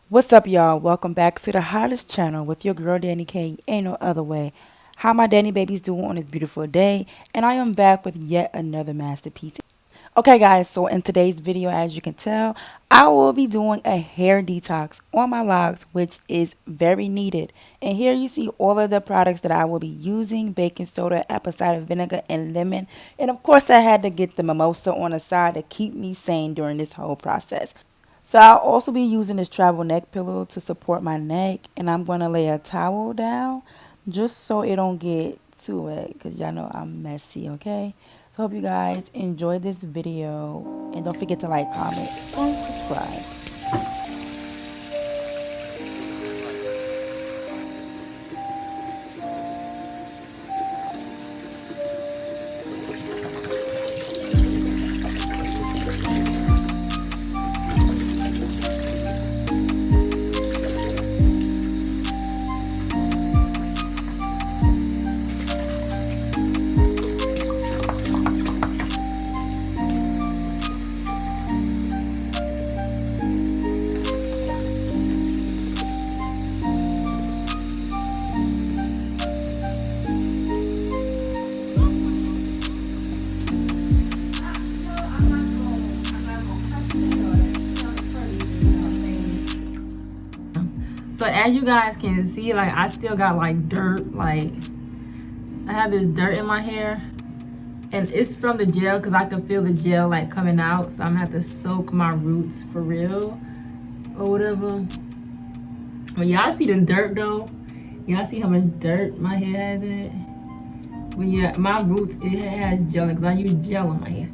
What's up, y'all? Welcome back to the hottest channel with your girl Danny K. Ain't no other way. How my Danny babies doing on this beautiful day? And I am back with yet another masterpiece. Okay, guys, so in today's video, as you can tell, I will be doing a hair detox on my locks, which is very needed. And here you see all of the products that I will be using: baking soda, apple cider vinegar, and lemon. And of course, I had to get the mimosa on the side to keep me sane during this whole process. So I'll also be using this travel neck pillow to support my neck, and I'm going to lay a towel down just so it don't get too wet, because y'all know I'm messy, okay? So hope you guys enjoy this video, and don't forget to like, comment, and subscribe. So as you guys can see, like, I still got like dirt, like I have this dirt in my hair, and it's from the gel, because I can feel the gel like coming out. So I'm gonna have to soak my roots for real or whatever. But y'all see the dirt though? Y'all see how much dirt my hair has in it? But yeah, my roots, it has gel, because I use gel in my hair.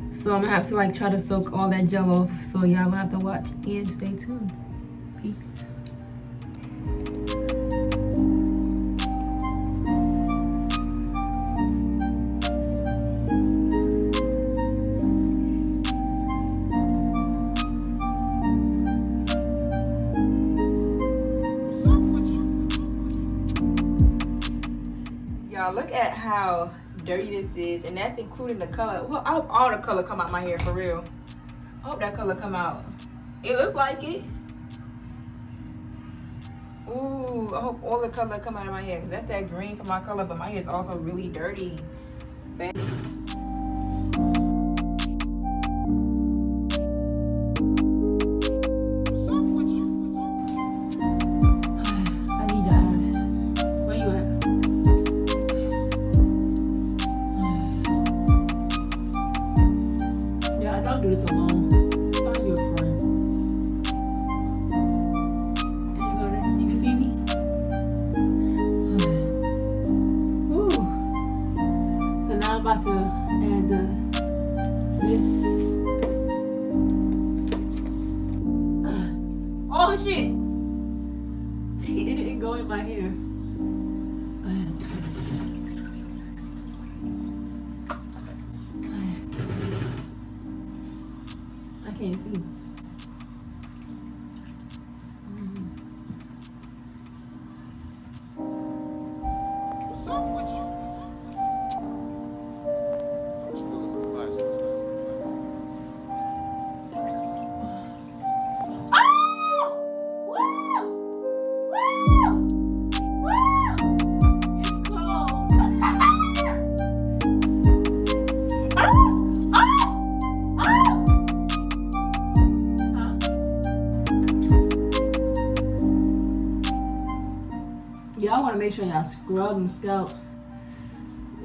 So I'm gonna have to like try to soak all that gel off. So y'all gonna have to watch and stay tuned. Peace. Y'all, look at how dirty this is, and that's including the color. Well, I hope all the color come out my hair for real. I hope that color come out. It look like it. Ooh, I hope all the color come out of my hair, because that's that green for my color, but my hair is also really dirty. Do this alone. Find you a friend. And you can see me. Ooh. So now I'm about to add this. Oh shit! It didn't go in my hair. I can't see. What's up with you? I'm just feeling the glasses. Y'all want to make sure y'all scrub them scalps.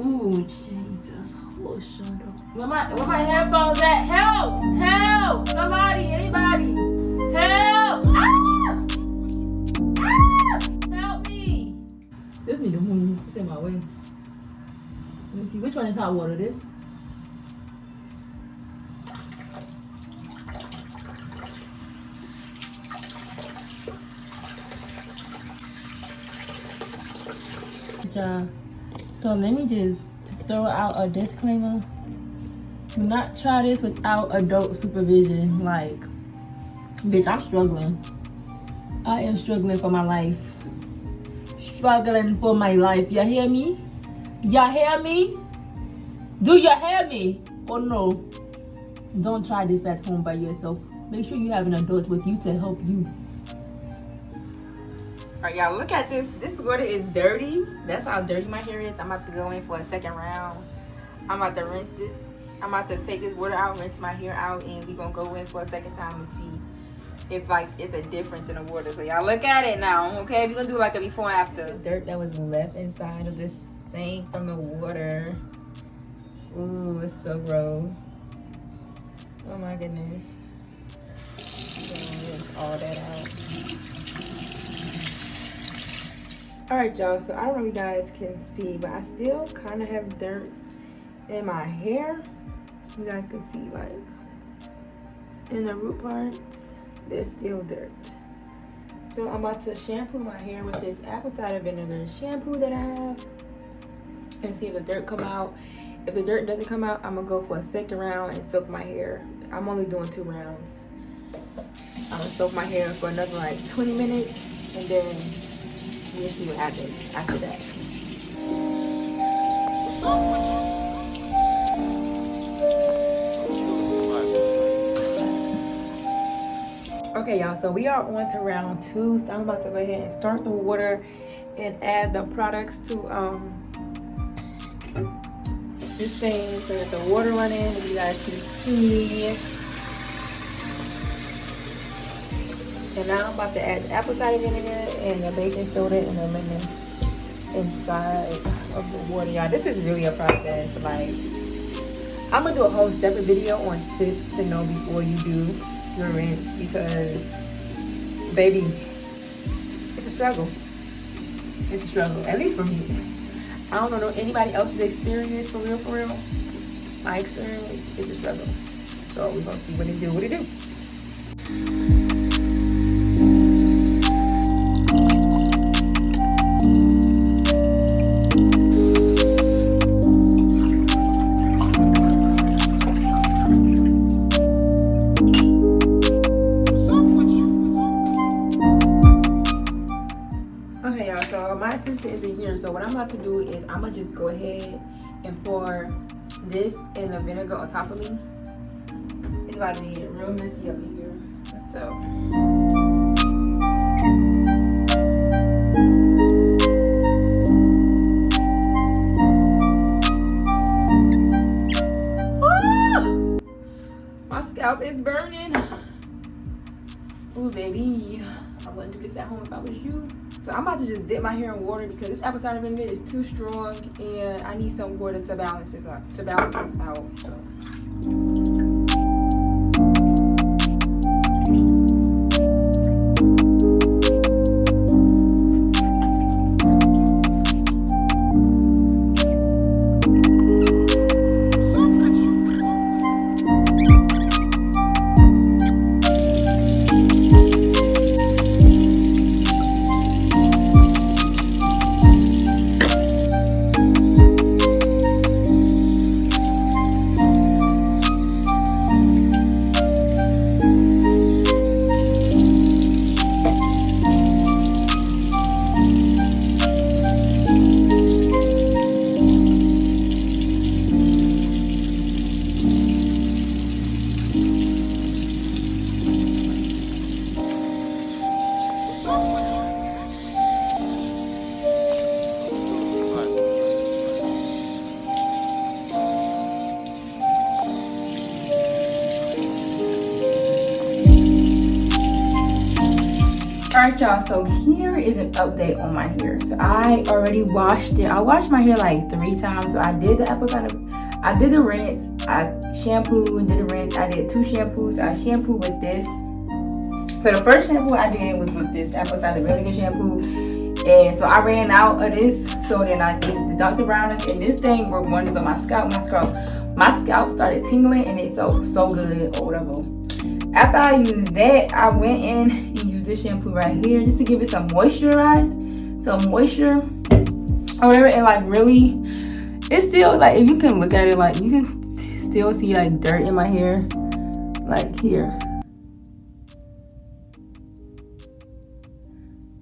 Ooh, Jesus. Oh, shut up. Where my headphones at? Help! Help! Somebody, anybody! Help! Ah! Ah! Help me! This need to move. It's in my way. Let me see. Which one is hot water? This? So let me just throw out a disclaimer. Do not try this without adult supervision. Like, bitch, I'm struggling. I am struggling for my life. Struggling for my life. Y'all hear me? Y'all hear me? Do you hear me? Or no? Don't try this at home by yourself. Make sure you have an adult with you to help you. Alright, y'all, look at this. This water is dirty. That's how dirty my hair is. I'm about to go in for a second round. I'm about to rinse this. I'm about to take this water out, rinse my hair out, and we're gonna go in for a second time and see if like it's a difference in the water. So y'all look at it now, okay? We're gonna do like a before and after. The dirt that was left inside of this sink from the water. Ooh, it's so gross. Oh my goodness. Rinse all that out. Alright, y'all, so I don't know if you guys can see, but I still kind of have dirt in my hair. You guys can see, like, in the root parts, there's still dirt. So I'm about to shampoo my hair with this apple cider vinegar shampoo that I have and see if the dirt come out. If the dirt doesn't come out, I'm gonna go for a second round and soak my hair. I'm only doing 2 rounds. I'm gonna soak my hair for another like 20 minutes and then we'll see what happens after that. What's up with you? Okay, y'all, so we are on to round 2. So I'm about to go ahead and start the water and add the products to this thing. So let the water run in, if you guys can see. And now I'm about to add the apple cider vinegar and the baking soda and the lemon inside of the water. Y'all, this is really a process. Like, I'm gonna do a whole separate video on tips to know before you do your rinse, because baby, it's a struggle. It's a struggle, at least for me. I don't know anybody else's experience, for real. My experience is a struggle. So we're gonna see what it do. Okay, y'all, so my sister isn't here, so what I'm about to do is I'm gonna just go ahead and pour this and the vinegar on top of me. It's about to be real messy up in here. So my scalp is burning. Ooh, baby, I wouldn't do this at home if I was you. So I'm about to just dip my hair in water because this apple cider vinegar is too strong and I need some water to balance this out. So. Alright, y'all, so here is an update on my hair. So I already washed it. I washed my hair like 3 times. So I did the apple cider, I did the rinse, I shampooed, did the rinse, I did 2 shampoos. I shampooed with this. So the first shampoo I did was with this apple cider vinegar shampoo. And so I ran out of this, so then I used the Dr. Browners, and this thing worked wonders on my scalp. My scalp started tingling and it felt so good or whatever. After I used that, I went in and used this shampoo right here just to give it some moisture or whatever. And like really, it's still like, if you can look at it, like you can still see like dirt in my hair, like here.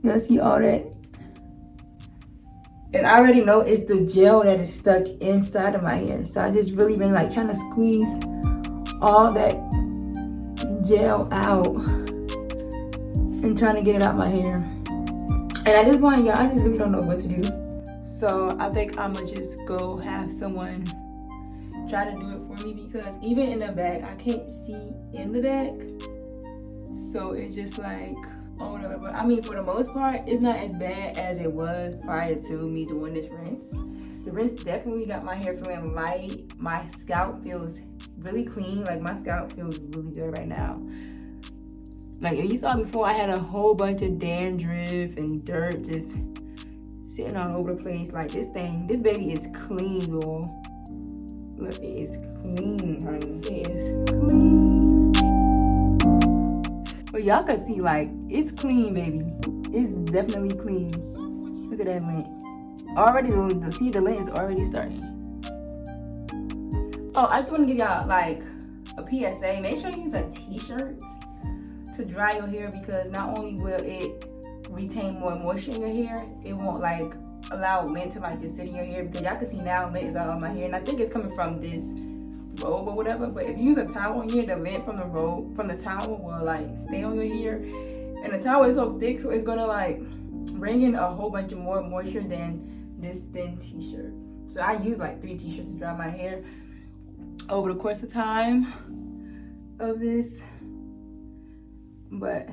You see all that? And I already know it's the gel that is stuck inside of my hair. So I just really been like trying to squeeze all that gel out and trying to get it out my hair. And I just really don't know what to do. So I think I'ma just go have someone try to do it for me, because even in the back, I can't see in the back. So it's just like, oh, whatever. But I mean, for the most part, it's not as bad as it was prior to me doing this rinse. The rinse definitely got my hair feeling light. My scalp feels really clean. Like, my scalp feels really good right now. Like, if you saw before, I had a whole bunch of dandruff and dirt just sitting all over the place. Like, this baby is clean, y'all. Look, it is clean, honey. It is clean. But y'all can see, like, it's clean, baby. It's definitely clean. Look at that lint. Already, the lint is already starting. Oh, I just want to give y'all, like, a PSA. Make sure you use a t-shirt to dry your hair, because not only will it retain more moisture in your hair, it won't, like, allow lint to, like, just sit in your hair, because y'all can see now lint is all on my hair, and I think it's coming from this robe or whatever. But if you use a towel on here, the lint from the towel will, like, stay on your hair, and the towel is so thick, so it's gonna, like, bring in a whole bunch of more moisture than this thin t-shirt. So I use like 3 t-shirts to dry my hair over the course of time of this. But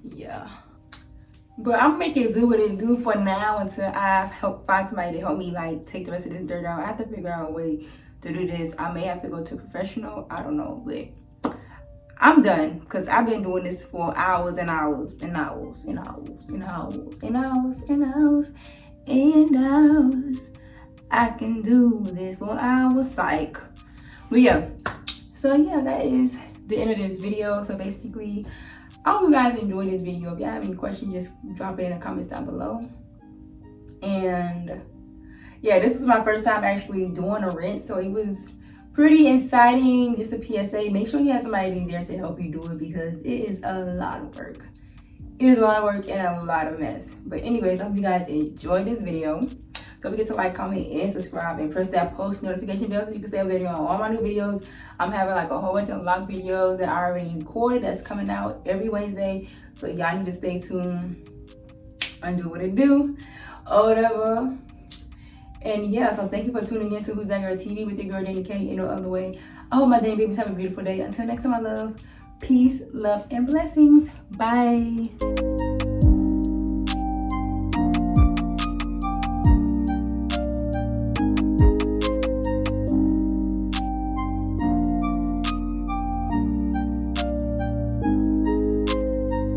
yeah, but I'm making do what it do for now until I find somebody to help me, like, take the rest of this dirt out. I have to figure out a way to do this. I may have to go to a professional, I don't know, but I'm done, because I've been doing this for hours and hours and hours and hours and hours and hours and hours and hours. I can do this for hours, psych. But yeah, so yeah, that is the end of this video. So basically, I hope you guys enjoyed this video. If y'all have any questions, just drop it in the comments down below. And yeah, this is my first time actually doing a rinse, so it was pretty exciting. Just a PSA, make sure you have somebody there to help you do it, because it is a lot of work. It is a lot of work and a lot of mess. But anyways, I hope you guys enjoyed this video. Don't forget to like, comment, and subscribe, and press that post notification bell so you can stay updated on all my new videos. I'm having like a whole bunch of Loc videos that I already recorded that's coming out every Wednesday. So y'all need to stay tuned and do what it do or whatever. And yeah, so thank you for tuning in to Who's That Girl TV with your girl Danny K, in no other way. I hope my Danny babies have a beautiful day. Until next time, I love, peace, love, and blessings. Bye.